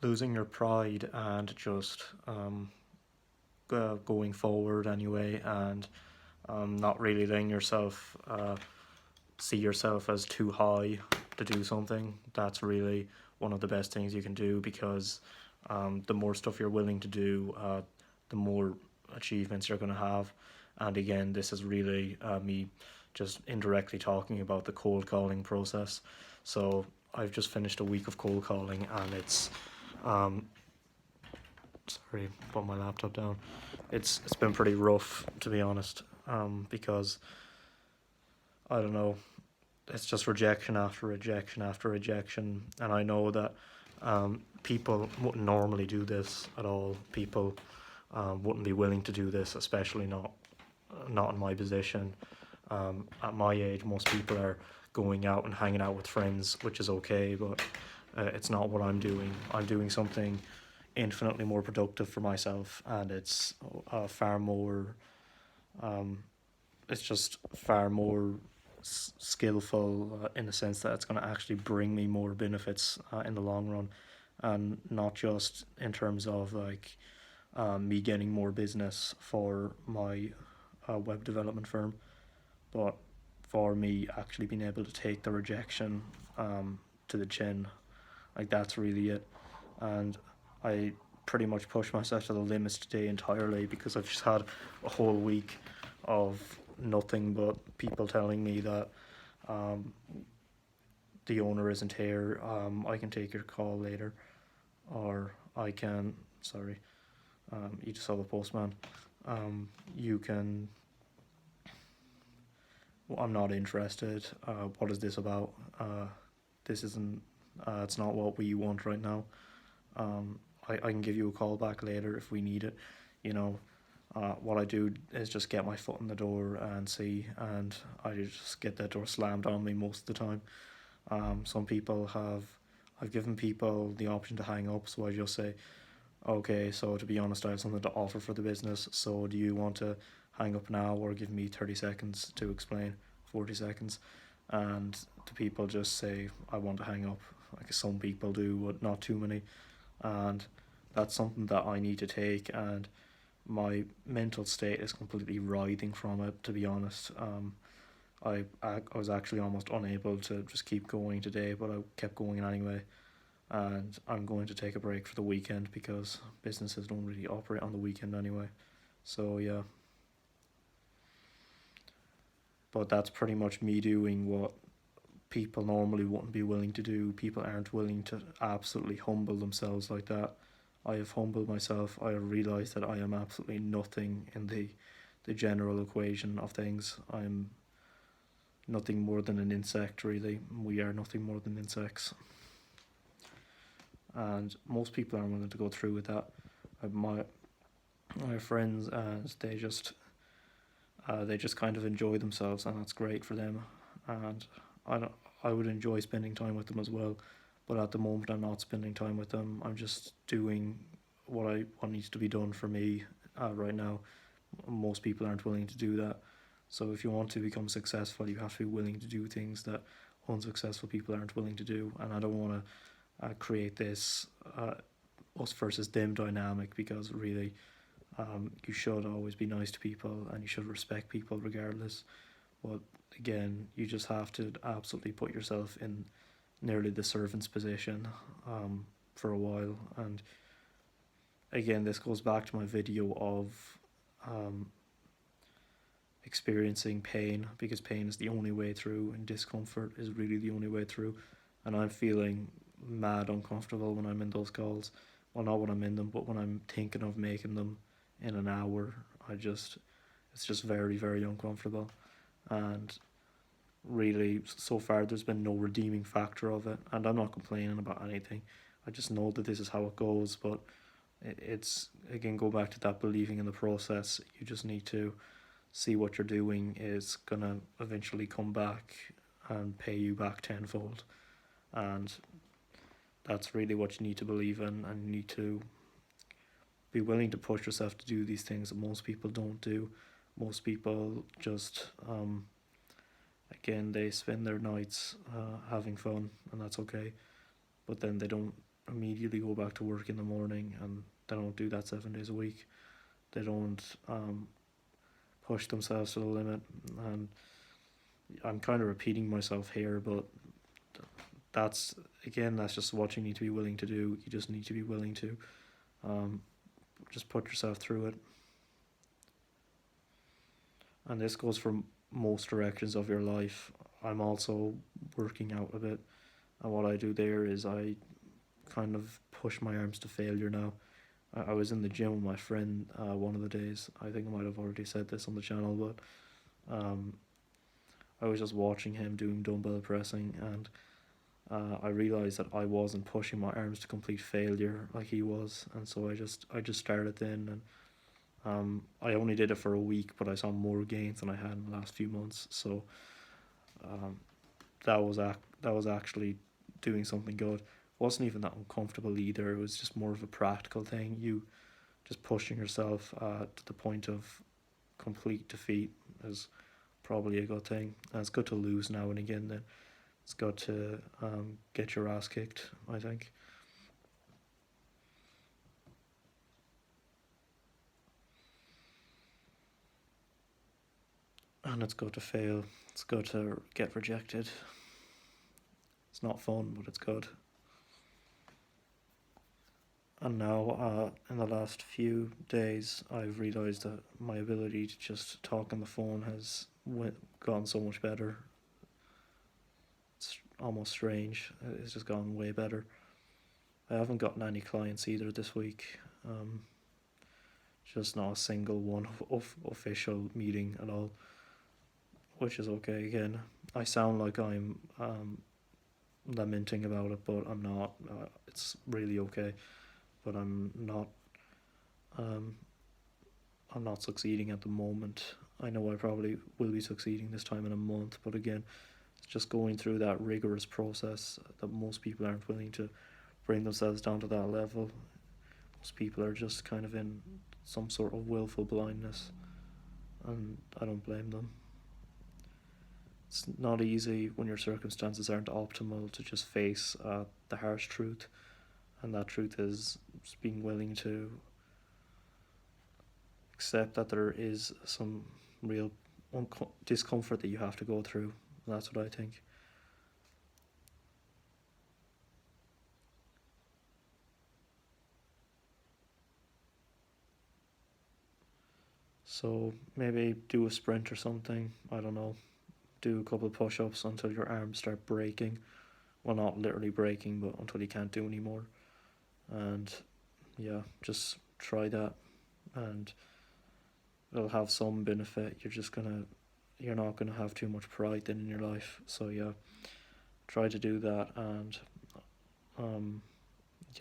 losing your pride and just going forward anyway, and not really letting yourself see yourself as too high to do something. That's really one of the best things you can do, because the more stuff you're willing to do, the more achievements you're going to have. And again, this is really me just indirectly talking about the cold calling process. So I've just finished a week of cold calling, and it's sorry, put my laptop down. It's been pretty rough, to be honest, because I don't know, it's just rejection after rejection after rejection, and I know that people wouldn't normally do this at all. People wouldn't be willing to do this, especially not in my position. At my age, most people are going out and hanging out with friends, which is okay, but it's not what I'm doing. I'm doing something infinitely more productive for myself, and it's far more. It's just far more skillful in the sense that it's going to actually bring me more benefits in the long run, and not just in terms of like me getting more business for my web development firm, but for me actually being able to take the rejection to the chin. Like, that's really it. And I pretty much pushed myself to the limits today entirely, because I've just had a whole week of nothing but people telling me that the owner isn't here, I can take your call later, or I can, sorry, you just saw the postman, you can, well, I'm not interested, what is this about, this isn't, it's not what we want right now, I can give you a call back later if we need it, you know. What I do is just get my foot in the door and see, and I just get that door slammed on me most of the time. Some people I've given people the option to hang up, so I just say, okay, so to be honest, I have something to offer for the business, so do you want to hang up now or give me 30 seconds to explain, 40 seconds? And the people just say, I want to hang up, like some people do, but not too many. And that's something that I need to take, and my mental state is completely writhing from it, to be honest. I was actually almost unable to just keep going today, but I kept going anyway. And I'm going to take a break for the weekend, because businesses don't really operate on the weekend anyway. So yeah. But that's pretty much me doing what people normally wouldn't be willing to do. People aren't willing to absolutely humble themselves like that. I have humbled myself. I have realised that I am absolutely nothing in the general equation of things. I'm nothing more than an insect, really. We are nothing more than insects. And most people aren't willing to go through with that. My friends, they just kind of enjoy themselves, and that's great for them. And I would enjoy spending time with them as well, but at the moment I'm not spending time with them. I'm just doing what needs to be done for me right now. Most people aren't willing to do that. So if you want to become successful, you have to be willing to do things that unsuccessful people aren't willing to do. And I don't want to create this us versus them dynamic, because really you should always be nice to people and you should respect people regardless. But again, you just have to absolutely put yourself in nearly the servant's position for a while. And again, this goes back to my video of experiencing pain, because pain is the only way through, and discomfort is really the only way through. And I'm feeling mad uncomfortable when I'm in those calls. Well, not when I'm in them, but when I'm thinking of making them in an hour. It's just very, very uncomfortable. And really, so far there's been no redeeming factor of it, and I'm not complaining about anything. I just know that this is how it goes. But it's again, go back to that believing in the process. You just need to see what you're doing is gonna eventually come back and pay you back tenfold, and that's really what you need to believe in. And you need to be willing to push yourself to do these things that most people don't do. Most people just again, they spend their nights having fun, and that's okay, but then they don't immediately go back to work in the morning, and they don't do that 7 days a week. They don't push themselves to the limit, and I'm kind of repeating myself here, but that's that's just what you need to be willing to do. You just need to be willing to just put yourself through it. And this goes for most directions of your life. I'm also working out a bit, and what I do there is I kind of push my arms to failure now. I was in the gym with my friend one of the days. I think I might have already said this on the channel, but I was just watching him doing dumbbell pressing, and I realized that I wasn't pushing my arms to complete failure like he was, and so I just started then, and I only did it for a week, but I saw more gains than I had in the last few months. So that was actually doing something good. Wasn't even that uncomfortable either. It was just more of a practical thing. You just pushing yourself to the point of complete defeat is probably a good thing. And it's good to lose now and again. Then it's good to get your ass kicked, I think. And it's good to fail. It's good to get rejected. It's not fun, but it's good. And now, in the last few days, I've realised that my ability to just talk on the phone has gone so much better. It's almost strange. It's just gone way better. I haven't gotten any clients either this week. Just not a single one of official meeting at all, which is okay. Again, I sound like I'm lamenting about it, but I'm not. It's really okay, but I'm not succeeding at the moment. I know I probably will be succeeding this time in a month, but again, it's just going through that rigorous process that most people aren't willing to bring themselves down to that level. Most people are just kind of in some sort of willful blindness, and I don't blame them. It's not easy when your circumstances aren't optimal to just face the harsh truth, and that truth is just being willing to accept that there is some real discomfort that you have to go through. That's what I think. So maybe do a sprint or something. I don't know. Do a couple of push-ups until your arms start breaking. Well, not literally breaking, but until you can't do anymore. And yeah, just try that, and it'll have some benefit. You're not gonna have too much pride then in your life. So yeah, try to do that, and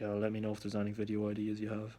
yeah, let me know if there's any video ideas you have.